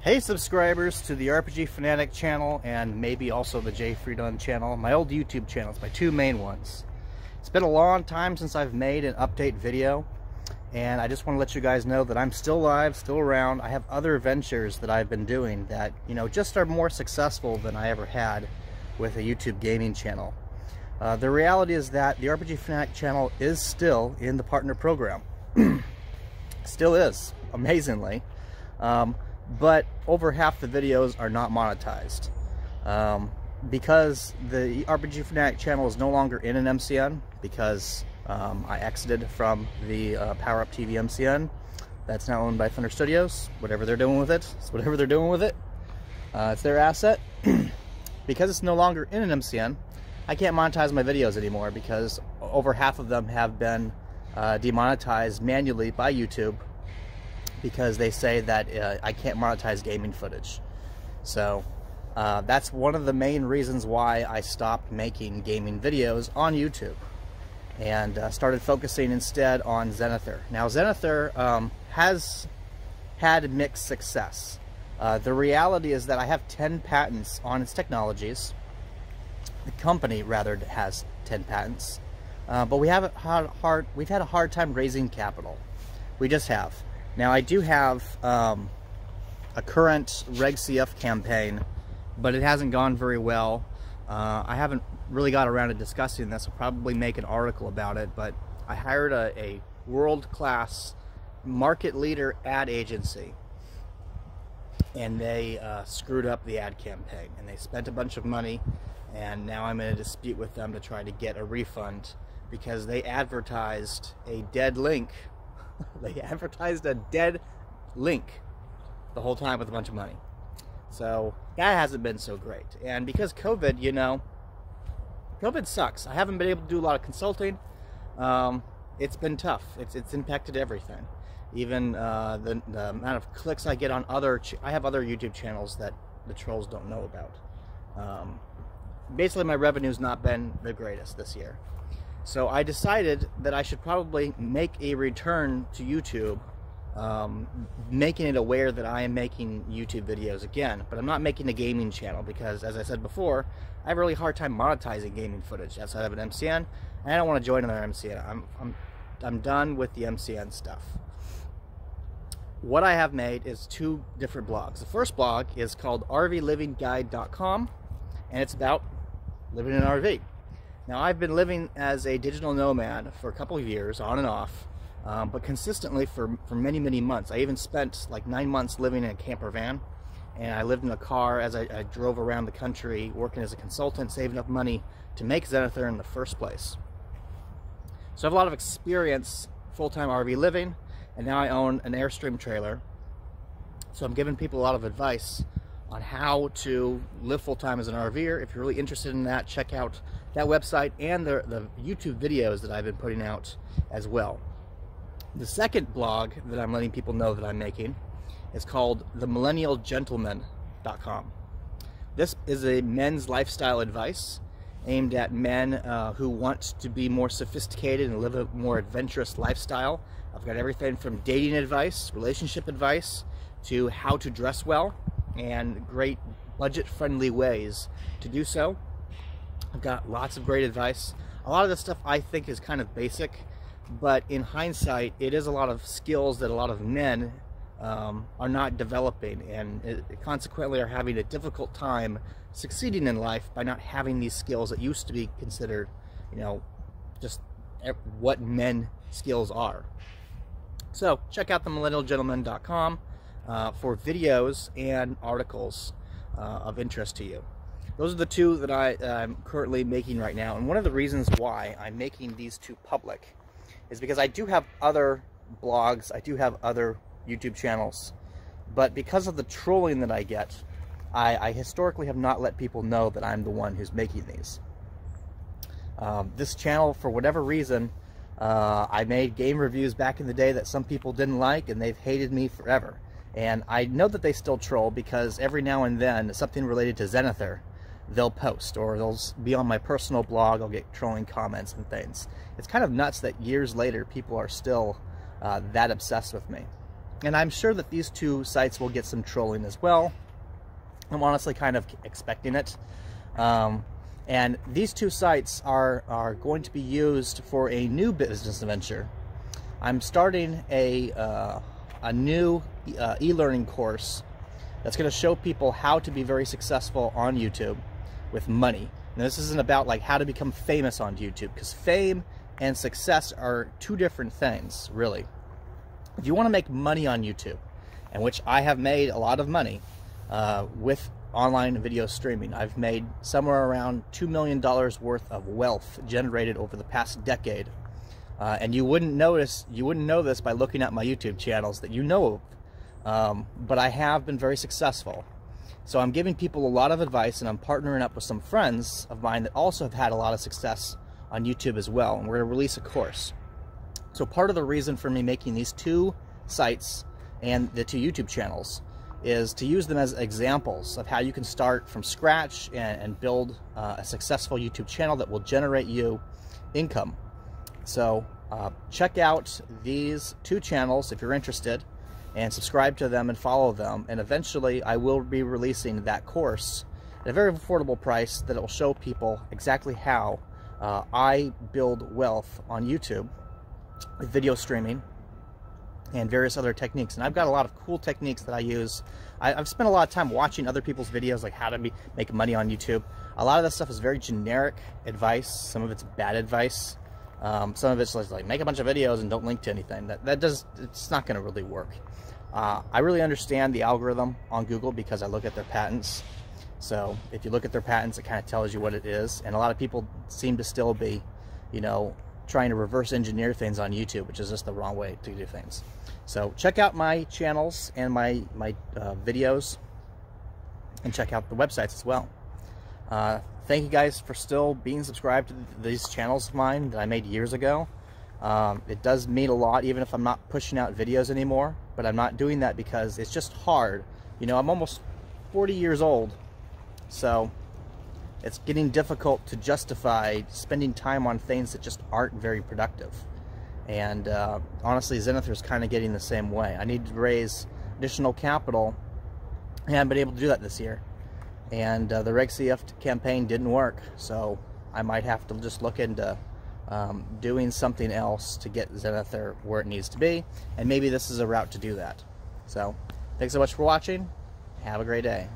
Hey subscribers to the RPG Fanatic channel and maybe also the J Freedon channel, my old YouTube channels, my two main ones. It's been a long time since I've made an update video, and I just want to let you guys know that I'm still alive, still around. I have other ventures that I've been doing that, just are more successful than I ever had with a YouTube gaming channel. The reality is that the RPG Fanatic channel is still in the partner program. Still is, amazingly. But over half the videos are not monetized. Because the RPG Fanatic channel is no longer in an MCN, because I exited from the Power Up TV MCN. That's now owned by Thunder Studios. Whatever they're doing with it, it's whatever they're doing with it. It's their asset. Because it's no longer in an MCN, I can't monetize my videos anymore because over half of them have been demonetized manually by YouTube, because they say that I can't monetize gaming footage. So that's one of the main reasons why I stopped making gaming videos on YouTube and started focusing instead on Zenithor. Now Zenithor has had mixed success. The reality is that I have 10 patents on its technologies. The company rather has 10 patents, but we've had a hard time raising capital. We just have. Now I do have a current Reg CF campaign, but it hasn't gone very well. I haven't really got around to discussing this. I'll probably make an article about it, but I hired a world-class market leader ad agency, and they screwed up the ad campaign, and they spent a bunch of money, and now I'm in a dispute with them to try to get a refund because they advertised a dead link. They advertised a dead link the whole time with a bunch of money. So that hasn't been so great. And because COVID, COVID sucks. I haven't been able to do a lot of consulting. It's been tough. It's impacted everything. Even the amount of clicks I get on I have other YouTube channels that the trolls don't know about. Basically, my revenue's not been the greatest this year. So I decided that I should probably make a return to YouTube, making it aware that I am making YouTube videos again. But I'm not making a gaming channel because, as I said before, I have a really hard time monetizing gaming footage outside of an MCN, and I don't want to join another MCN. I'm done with the MCN stuff. What I have made is two different blogs. The first blog is called rvlivingguide.com, and it's about living in an RV. Now, I've been living as a digital nomad for a couple of years, on and off, but consistently for many, many months. I even spent like 9 months living in a camper van, and I lived in a car as I drove around the country working as a consultant, saving up money to make Zenithor in the first place. So I have a lot of experience full-time RV living, and now I own an Airstream trailer. So I'm giving people a lot of advice on how to live full-time as an RVer. If you're really interested in that, check out that website and the YouTube videos that I've been putting out as well. The second blog that I'm letting people know that I'm making is called themillennialgentleman.com. This is a men's lifestyle advice aimed at men who want to be more sophisticated and live a more adventurous lifestyle. I've got everything from dating advice, relationship advice, to how to dress well, and great budget-friendly ways to do so. I've got lots of great advice. A lot of this stuff I think is kind of basic, but in hindsight, it is a lot of skills that a lot of men are not developing, and consequently are having a difficult time succeeding in life by not having these skills that used to be considered, just what men skills are. So check out themillennialgentleman.com for videos and articles of interest to you. Those are the two that I'm currently making right now, and one of the reasons why I'm making these two public is because I do have other blogs, I do have other YouTube channels, but because of the trolling that I get, I historically have not let people know that I'm the one who's making these. This channel, for whatever reason, I made game reviews back in the day that some people didn't like, and they've hated me forever. And I know that they still troll because every now and then something related to Zenithor they'll post, or they'll be on my personal blog. I'll get trolling comments and things. It's kind of nuts that years later people are still that obsessed with me. And I'm sure that these two sites will get some trolling as well. I'm honestly kind of expecting it. And these two sites are going to be used for a new business venture. I'm starting a new e-learning course that's going to show people how to be very successful on YouTube with money. Now, this isn't about like how to become famous on YouTube, because fame and success are two different things, really. If you want to make money on YouTube, and which I have made a lot of money with online video streaming. I've made somewhere around $2 million worth of wealth generated over the past decade. And you wouldn't know this by looking at my YouTube channels that you know of. But I have been very successful. So I'm giving people a lot of advice, and I'm partnering up with some friends of mine that also have had a lot of success on YouTube as well. And we're going to release a course. So part of the reason for me making these two sites and the two YouTube channels is to use them as examples of how you can start from scratch and build a successful YouTube channel that will generate you income. So check out these two channels if you're interested, and subscribe to them and follow them. And eventually I will be releasing that course at a very affordable price that will show people exactly how I build wealth on YouTube with video streaming and various other techniques. And I've got a lot of cool techniques that I use. I've spent a lot of time watching other people's videos, like how to make money on YouTube. A lot of this stuff is very generic advice. Some of it's bad advice. Some of it's like make a bunch of videos and don't link to anything. It's not going to really work. I really understand the algorithm on Google because I look at their patents. So if you look at their patents, it kind of tells you what it is. And a lot of people seem to still be, you know, trying to reverse engineer things on YouTube, which is just the wrong way to do things. So check out my channels and my videos, and check out the websites as well. Thank you guys for still being subscribed to these channels of mine that I made years ago. It does mean a lot, even if I'm not pushing out videos anymore, but I'm not doing that because it's just hard. You know, I'm almost 40 years old, so it's getting difficult to justify spending time on things that just aren't very productive. And honestly, Zenith's kind of getting the same way. I need to raise additional capital, and I've been able to do that this year. And the Reg CF campaign didn't work, so I might have to just look into doing something else to get Zenith where it needs to be, and maybe this is a route to do that. So, thanks so much for watching. Have a great day.